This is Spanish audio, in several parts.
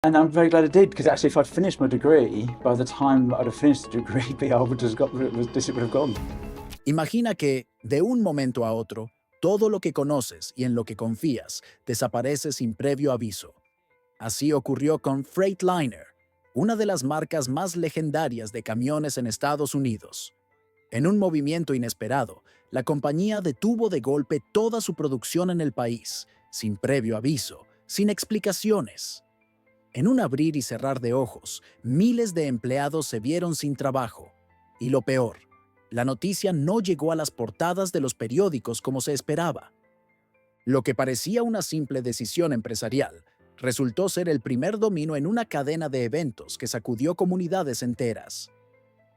And I'm very glad I did, because actually if I'd finished my degree, by the time I'd have finished the degree, I would have got, this would have gone. Imagina que, de un momento a otro, todo lo que conoces y en lo que confías desaparece sin previo aviso. Así ocurrió con Freightliner, una de las marcas más legendarias de camiones en Estados Unidos. En un movimiento inesperado, la compañía detuvo de golpe toda su producción en el país, sin previo aviso, sin explicaciones. En un abrir y cerrar de ojos, miles de empleados se vieron sin trabajo. Y lo peor, la noticia no llegó a las portadas de los periódicos como se esperaba. Lo que parecía una simple decisión empresarial resultó ser el primer domino en una cadena de eventos que sacudió comunidades enteras.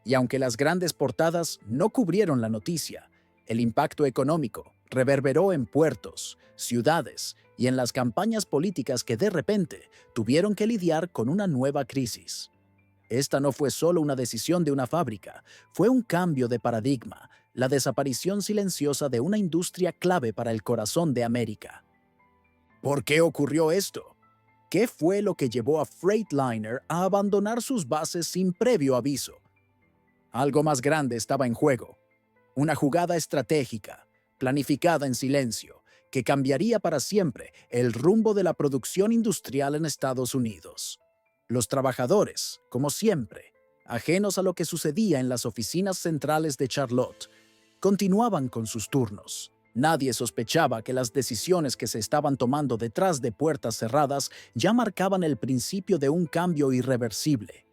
Y aunque las grandes portadas no cubrieron la noticia, el impacto económico reverberó en puertos, ciudades y en las campañas políticas que de repente tuvieron que lidiar con una nueva crisis. Esta no fue solo una decisión de una fábrica, fue un cambio de paradigma, la desaparición silenciosa de una industria clave para el corazón de América. ¿Por qué ocurrió esto? ¿Qué fue lo que llevó a Freightliner a abandonar sus bases sin previo aviso? Algo más grande estaba en juego. Una jugada estratégica, planificada en silencio, que cambiaría para siempre el rumbo de la producción industrial en Estados Unidos. Los trabajadores, como siempre, ajenos a lo que sucedía en las oficinas centrales de Charlotte, continuaban con sus turnos. Nadie sospechaba que las decisiones que se estaban tomando detrás de puertas cerradas ya marcaban el principio de un cambio irreversible.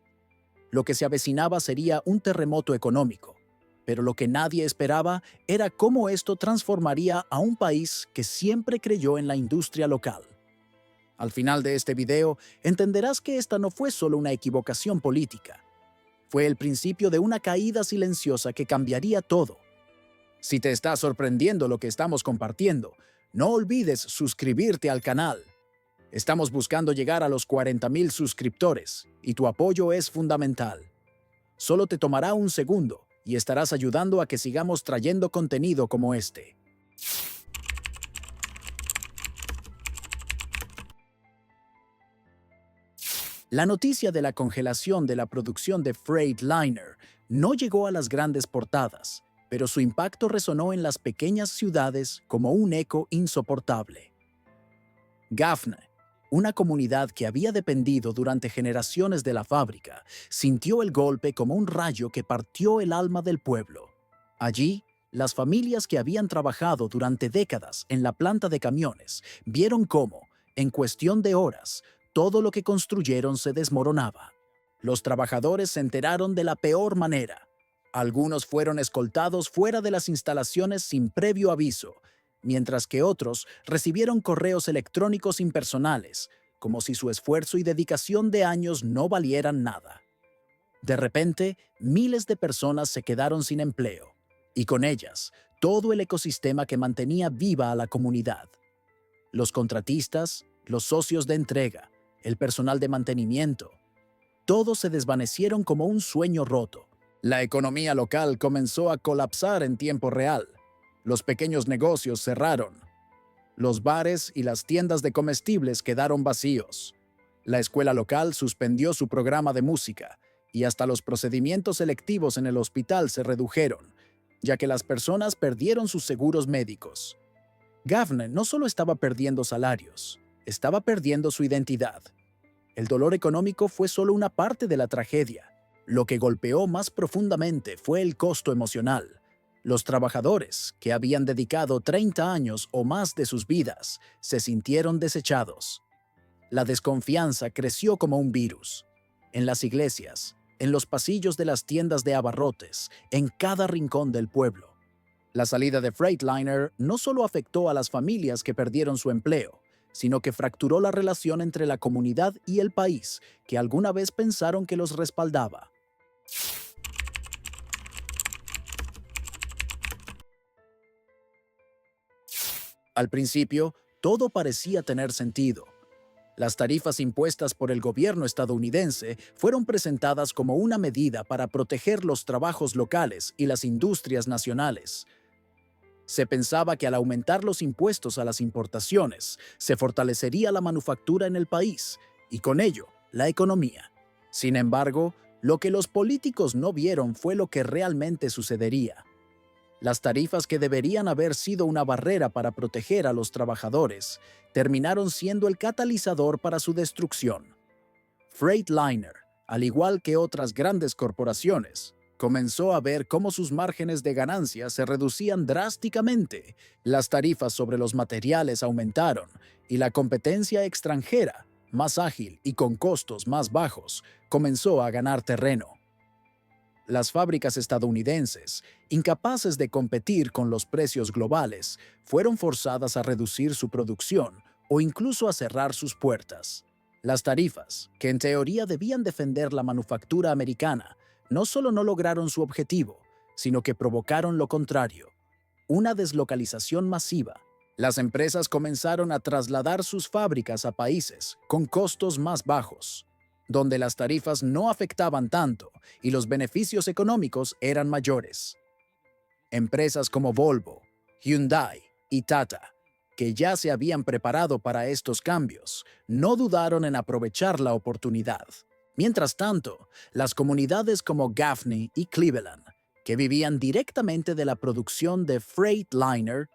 Lo que se avecinaba sería un terremoto económico, pero lo que nadie esperaba era cómo esto transformaría a un país que siempre creyó en la industria local. Al final de este video, entenderás que esta no fue solo una equivocación política. Fue el principio de una caída silenciosa que cambiaría todo. Si te está sorprendiendo lo que estamos compartiendo, no olvides suscribirte al canal. Estamos buscando llegar a los 40,000 suscriptores y tu apoyo es fundamental. Solo te tomará un segundo y estarás ayudando a que sigamos trayendo contenido como este. La noticia de la congelación de la producción de Freightliner no llegó a las grandes portadas, pero su impacto resonó en las pequeñas ciudades como un eco insoportable. Gaffney, una comunidad que había dependido durante generaciones de la fábrica, sintió el golpe como un rayo que partió el alma del pueblo. Allí, las familias que habían trabajado durante décadas en la planta de camiones vieron cómo, en cuestión de horas, todo lo que construyeron se desmoronaba. Los trabajadores se enteraron de la peor manera. Algunos fueron escoltados fuera de las instalaciones sin previo aviso, mientras que otros recibieron correos electrónicos impersonales, como si su esfuerzo y dedicación de años no valieran nada. De repente, miles de personas se quedaron sin empleo, y con ellas, todo el ecosistema que mantenía viva a la comunidad. Los contratistas, los socios de entrega, el personal de mantenimiento, todos se desvanecieron como un sueño roto. La economía local comenzó a colapsar en tiempo real. Los pequeños negocios cerraron. Los bares y las tiendas de comestibles quedaron vacíos. La escuela local suspendió su programa de música y hasta los procedimientos selectivos en el hospital se redujeron, ya que las personas perdieron sus seguros médicos. Gaffney no solo estaba perdiendo salarios, estaba perdiendo su identidad. El dolor económico fue solo una parte de la tragedia. Lo que golpeó más profundamente fue el costo emocional. Los trabajadores, que habían dedicado 30 años o más de sus vidas, se sintieron desechados. La desconfianza creció como un virus. En las iglesias, en los pasillos de las tiendas de abarrotes, en cada rincón del pueblo. La salida de Freightliner no solo afectó a las familias que perdieron su empleo, sino que fracturó la relación entre la comunidad y el país, que alguna vez pensaron que los respaldaba. Al principio, todo parecía tener sentido. Las tarifas impuestas por el gobierno estadounidense fueron presentadas como una medida para proteger los trabajos locales y las industrias nacionales. Se pensaba que al aumentar los impuestos a las importaciones, se fortalecería la manufactura en el país y con ello la economía. Sin embargo, lo que los políticos no vieron fue lo que realmente sucedería. Las tarifas que deberían haber sido una barrera para proteger a los trabajadores terminaron siendo el catalizador para su destrucción. Freightliner, al igual que otras grandes corporaciones, comenzó a ver cómo sus márgenes de ganancia se reducían drásticamente, las tarifas sobre los materiales aumentaron y la competencia extranjera, más ágil y con costos más bajos, comenzó a ganar terreno. Las fábricas estadounidenses, incapaces de competir con los precios globales, fueron forzadas a reducir su producción o incluso a cerrar sus puertas. Las tarifas, que en teoría debían defender la manufactura americana, no solo no lograron su objetivo, sino que provocaron lo contrario, una deslocalización masiva. Las empresas comenzaron a trasladar sus fábricas a países con costos más bajos, donde las tarifas no afectaban tanto y los beneficios económicos eran mayores. Empresas como Volvo, Hyundai y Tata, que ya se habían preparado para estos cambios, no dudaron en aprovechar la oportunidad. Mientras tanto, las comunidades como Gaffney y Cleveland, que vivían directamente de la producción de Freightliner,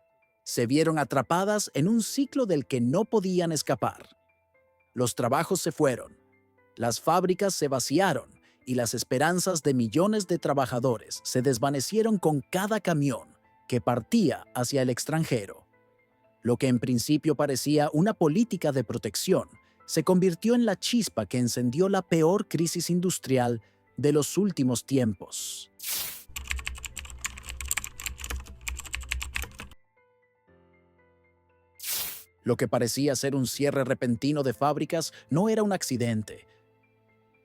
se vieron atrapadas en un ciclo del que no podían escapar. Los trabajos se fueron, las fábricas se vaciaron y las esperanzas de millones de trabajadores se desvanecieron con cada camión que partía hacia el extranjero. Lo que en principio parecía una política de protección se convirtió en la chispa que encendió la peor crisis industrial de los últimos tiempos. Lo que parecía ser un cierre repentino de fábricas no era un accidente.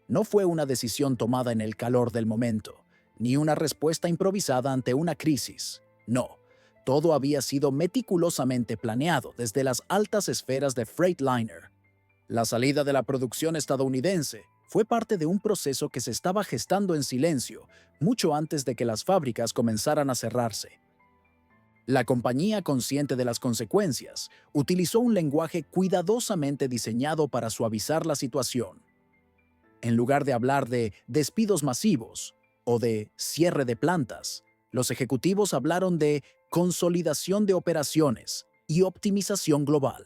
No fue una decisión tomada en el calor del momento, ni una respuesta improvisada ante una crisis. No, todo había sido meticulosamente planeado desde las altas esferas de Freightliner. La salida de la producción estadounidense fue parte de un proceso que se estaba gestando en silencio mucho antes de que las fábricas comenzaran a cerrarse. La compañía, consciente de las consecuencias, utilizó un lenguaje cuidadosamente diseñado para suavizar la situación. En lugar de hablar de despidos masivos o de cierre de plantas, los ejecutivos hablaron de consolidación de operaciones y optimización global.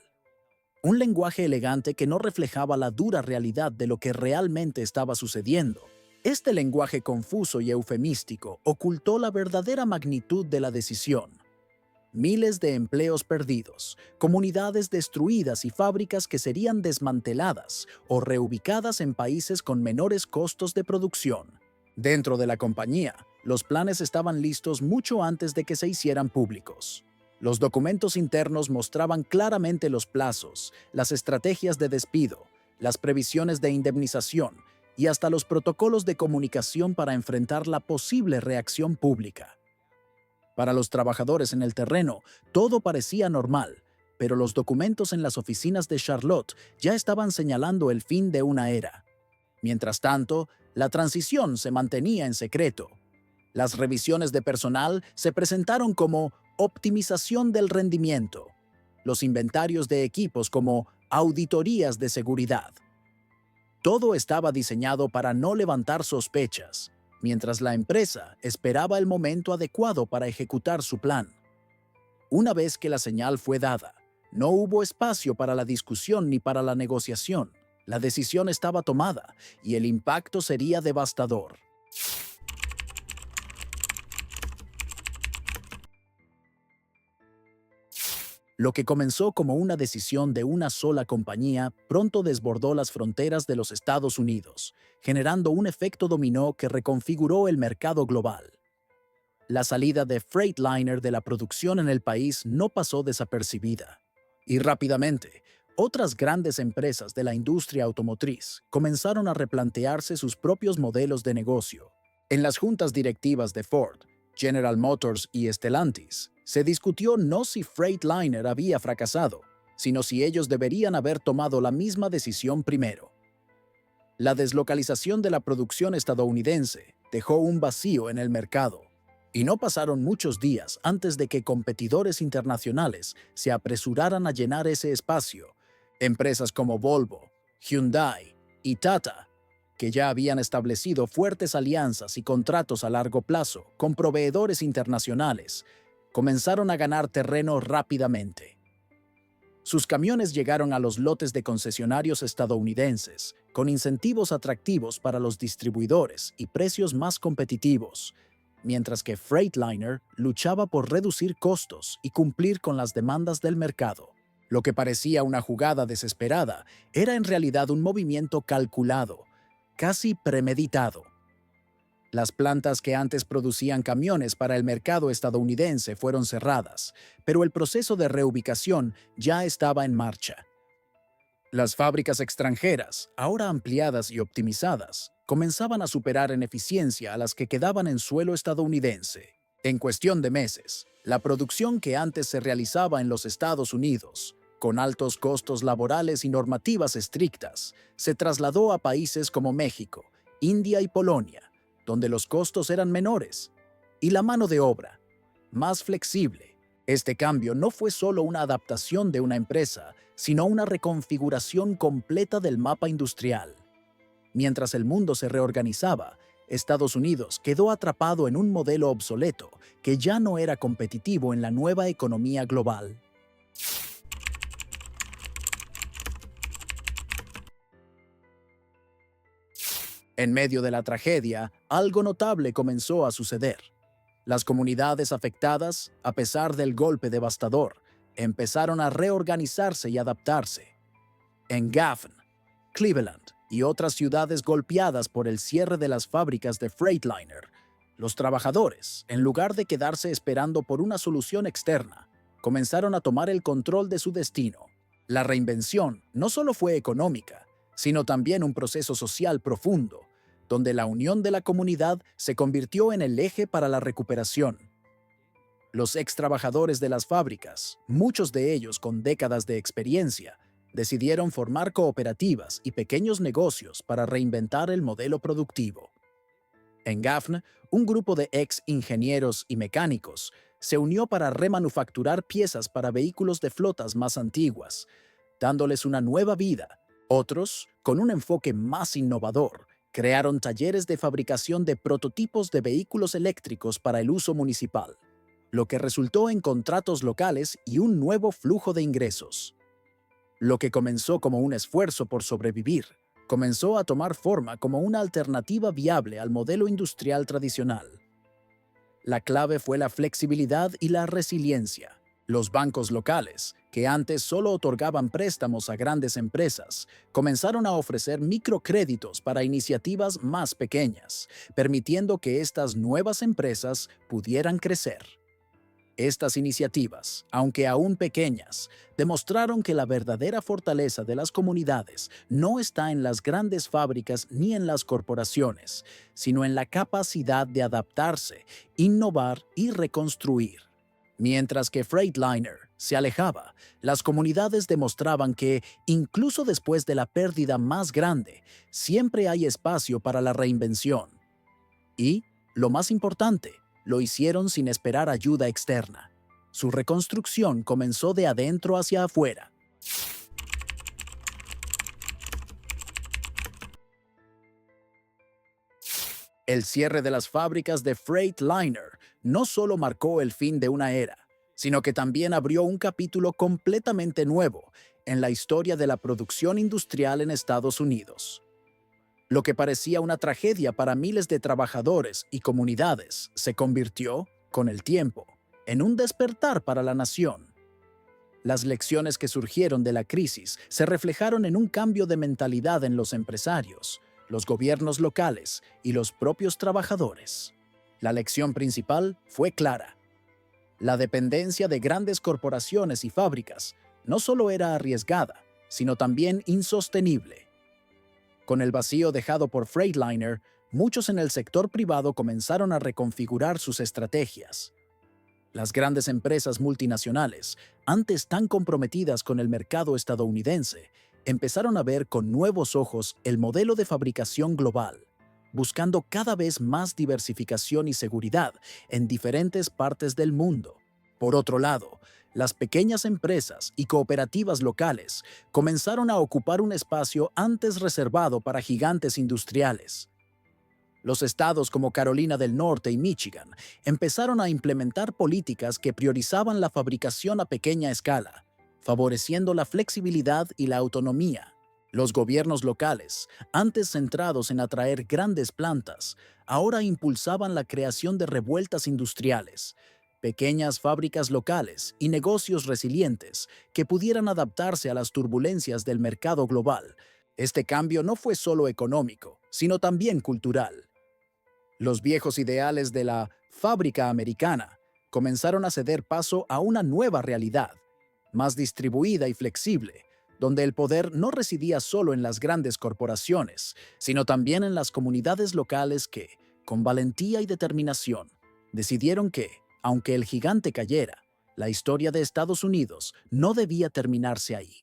Un lenguaje elegante que no reflejaba la dura realidad de lo que realmente estaba sucediendo. Este lenguaje confuso y eufemístico ocultó la verdadera magnitud de la decisión. Miles de empleos perdidos, comunidades destruidas y fábricas que serían desmanteladas o reubicadas en países con menores costos de producción. Dentro de la compañía, los planes estaban listos mucho antes de que se hicieran públicos. Los documentos internos mostraban claramente los plazos, las estrategias de despido, las previsiones de indemnización y hasta los protocolos de comunicación para enfrentar la posible reacción pública. Para los trabajadores en el terreno, todo parecía normal, pero los documentos en las oficinas de Charlotte ya estaban señalando el fin de una era. Mientras tanto, la transición se mantenía en secreto. Las revisiones de personal se presentaron como optimización del rendimiento, los inventarios de equipos como auditorías de seguridad. Todo estaba diseñado para no levantar sospechas, mientras la empresa esperaba el momento adecuado para ejecutar su plan. Una vez que la señal fue dada, no hubo espacio para la discusión ni para la negociación. La decisión estaba tomada y el impacto sería devastador. Lo que comenzó como una decisión de una sola compañía pronto desbordó las fronteras de los Estados Unidos, generando un efecto dominó que reconfiguró el mercado global. La salida de Freightliner de la producción en el país no pasó desapercibida. Y rápidamente, otras grandes empresas de la industria automotriz comenzaron a replantearse sus propios modelos de negocio. En las juntas directivas de Ford, General Motors y Stellantis, se discutió no si Freightliner había fracasado, sino si ellos deberían haber tomado la misma decisión primero. La deslocalización de la producción estadounidense dejó un vacío en el mercado, y no pasaron muchos días antes de que competidores internacionales se apresuraran a llenar ese espacio. Empresas como Volvo, Hyundai y Tata, que ya habían establecido fuertes alianzas y contratos a largo plazo con proveedores internacionales, comenzaron a ganar terreno rápidamente. Sus camiones llegaron a los lotes de concesionarios estadounidenses, con incentivos atractivos para los distribuidores y precios más competitivos, mientras que Freightliner luchaba por reducir costos y cumplir con las demandas del mercado. Lo que parecía una jugada desesperada era en realidad un movimiento calculado, casi premeditado. Las plantas que antes producían camiones para el mercado estadounidense fueron cerradas, pero el proceso de reubicación ya estaba en marcha. Las fábricas extranjeras, ahora ampliadas y optimizadas, comenzaban a superar en eficiencia a las que quedaban en suelo estadounidense. En cuestión de meses, la producción que antes se realizaba en los Estados Unidos, con altos costos laborales y normativas estrictas, se trasladó a países como México, India y Polonia, donde los costos eran menores, y la mano de obra, más flexible. Este cambio no fue solo una adaptación de una empresa, sino una reconfiguración completa del mapa industrial. Mientras el mundo se reorganizaba, Estados Unidos quedó atrapado en un modelo obsoleto que ya no era competitivo en la nueva economía global. En medio de la tragedia, algo notable comenzó a suceder. Las comunidades afectadas, a pesar del golpe devastador, empezaron a reorganizarse y adaptarse. En Gaffney, Cleveland y otras ciudades golpeadas por el cierre de las fábricas de Freightliner, los trabajadores, en lugar de quedarse esperando por una solución externa, comenzaron a tomar el control de su destino. La reinvención no solo fue económica, sino también un proceso social profundo, donde la unión de la comunidad se convirtió en el eje para la recuperación. Los ex trabajadores de las fábricas, muchos de ellos con décadas de experiencia, decidieron formar cooperativas y pequeños negocios para reinventar el modelo productivo. En Gaffney, un grupo de ex ingenieros y mecánicos se unió para remanufacturar piezas para vehículos de flotas más antiguas, dándoles una nueva vida. Otros, con un enfoque más innovador, crearon talleres de fabricación de prototipos de vehículos eléctricos para el uso municipal, lo que resultó en contratos locales y un nuevo flujo de ingresos. Lo que comenzó como un esfuerzo por sobrevivir, comenzó a tomar forma como una alternativa viable al modelo industrial tradicional. La clave fue la flexibilidad y la resiliencia. Los bancos locales, que antes solo otorgaban préstamos a grandes empresas, comenzaron a ofrecer microcréditos para iniciativas más pequeñas, permitiendo que estas nuevas empresas pudieran crecer. Estas iniciativas, aunque aún pequeñas, demostraron que la verdadera fortaleza de las comunidades no está en las grandes fábricas ni en las corporaciones, sino en la capacidad de adaptarse, innovar y reconstruir. Mientras que Freightliner se alejaba, las comunidades demostraban que, incluso después de la pérdida más grande, siempre hay espacio para la reinvención. Y, lo más importante, lo hicieron sin esperar ayuda externa. Su reconstrucción comenzó de adentro hacia afuera. El cierre de las fábricas de Freightliner no solo marcó el fin de una era, sino que también abrió un capítulo completamente nuevo en la historia de la producción industrial en Estados Unidos. Lo que parecía una tragedia para miles de trabajadores y comunidades se convirtió, con el tiempo, en un despertar para la nación. Las lecciones que surgieron de la crisis se reflejaron en un cambio de mentalidad en los empresarios, los gobiernos locales y los propios trabajadores. La lección principal fue clara. La dependencia de grandes corporaciones y fábricas no solo era arriesgada, sino también insostenible. Con el vacío dejado por Freightliner, muchos en el sector privado comenzaron a reconfigurar sus estrategias. Las grandes empresas multinacionales, antes tan comprometidas con el mercado estadounidense, empezaron a ver con nuevos ojos el modelo de fabricación global, buscando cada vez más diversificación y seguridad en diferentes partes del mundo. Por otro lado, las pequeñas empresas y cooperativas locales comenzaron a ocupar un espacio antes reservado para gigantes industriales. Los estados como Carolina del Norte y Michigan empezaron a implementar políticas que priorizaban la fabricación a pequeña escala, favoreciendo la flexibilidad y la autonomía. Los gobiernos locales, antes centrados en atraer grandes plantas, ahora impulsaban la creación de revueltas industriales, pequeñas fábricas locales y negocios resilientes que pudieran adaptarse a las turbulencias del mercado global. Este cambio no fue solo económico, sino también cultural. Los viejos ideales de la fábrica americana comenzaron a ceder paso a una nueva realidad, más distribuida y flexible, donde el poder no residía solo en las grandes corporaciones, sino también en las comunidades locales que, con valentía y determinación, decidieron que, aunque el gigante cayera, la historia de Estados Unidos no debía terminarse ahí.